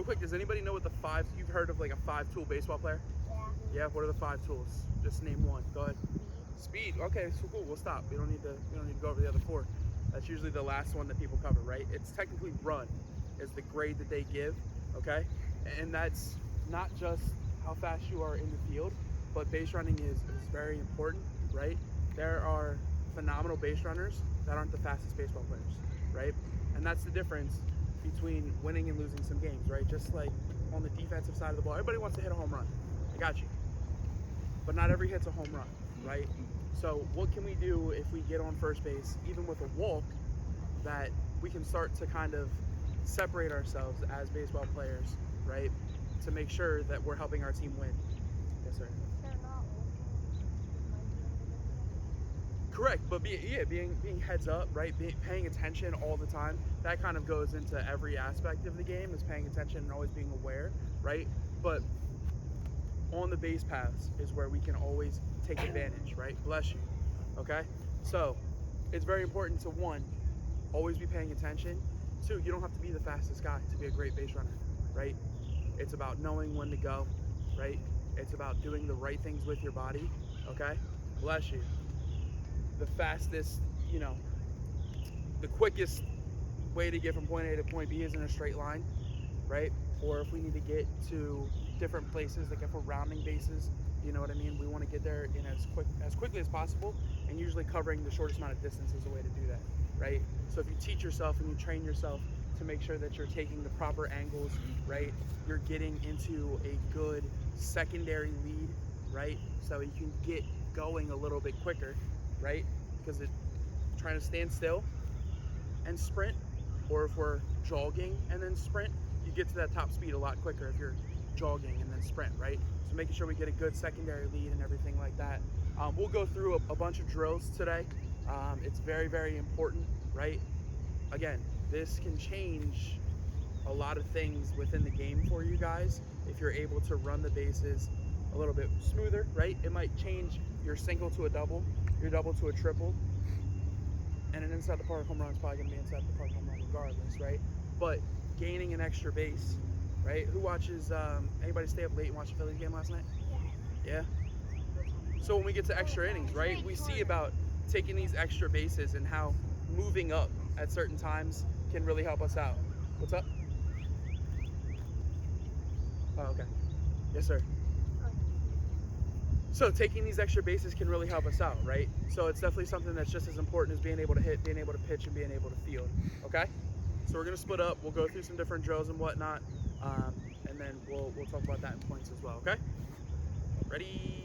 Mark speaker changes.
Speaker 1: quick, does anybody know what the five, you've heard of like a 5-tool baseball player?
Speaker 2: Yeah.
Speaker 1: Yeah, what are the 5 tools? Just name one. Go ahead. Speed. Okay, so cool. We'll stop. We don't need to go over the other 4. That's usually the last one that people cover, right? It's technically run is the grade that they give, okay? And that's not just how fast you are in the field, but base running is very important, right? There are phenomenal base runners that aren't the fastest baseball players, right? And that's the difference between winning and losing some games, right? Just like on the defensive side of the ball, everybody wants to hit a home run. I got you. But not every hit's a home run, right? So what can we do if we get on first base, even with a walk, that we can start to kind of separate ourselves as baseball players, right? To make sure that we're helping our team win. Yes, sir.
Speaker 2: They're not looking.
Speaker 1: Correct, but being heads up, right? Paying attention all the time. That kind of goes into every aspect of the game, is paying attention and always being aware, right? But on the base paths is where we can always take advantage, right? Bless you. Okay? So it's very important to, 1, always be paying attention. 2, you don't have to be the fastest guy to be a great base runner, right? It's about knowing when to go, right? It's about doing the right things with your body, okay? Bless you. The fastest, the quickest way to get from point A to point B is in a straight line, right? Or if we need to get to different places, like if we're rounding bases, you know what I mean? We want to get there in as quickly as possible, and usually covering the shortest amount of distance is a way to do that, right? So if you teach yourself and you train yourself to make sure that you're taking the proper angles, right? You're getting into a good secondary lead, right? So you can get going a little bit quicker, right? Because trying to stand still and sprint, or if we're jogging and then sprint, you get to that top speed a lot quicker if you're jogging and then sprint, right? So making sure we get a good secondary lead and everything like that. We'll go through a bunch of drills today. It's very, very important, right? Again, this can change a lot of things within the game for you guys if you're able to run the bases a little bit smoother, right? It might change your single to a double, your double to a triple, and an inside the park home run is probably going to be inside the park home run regardless, right? But gaining an extra base, right? Who watches, anybody stay up late and watch the Phillies game last night?
Speaker 2: Yeah.
Speaker 1: Yeah? So when we get to extra innings, right, we see about taking these extra bases and how moving up at certain times can really help us out. What's up? Oh, okay. Yes, sir. So taking these extra bases can really help us out, right? So it's definitely something that's just as important as being able to hit, being able to pitch, and being able to field, okay? So we're going to split up. We'll go through some different drills and whatnot, and then we'll talk about that in points as well, okay? Ready?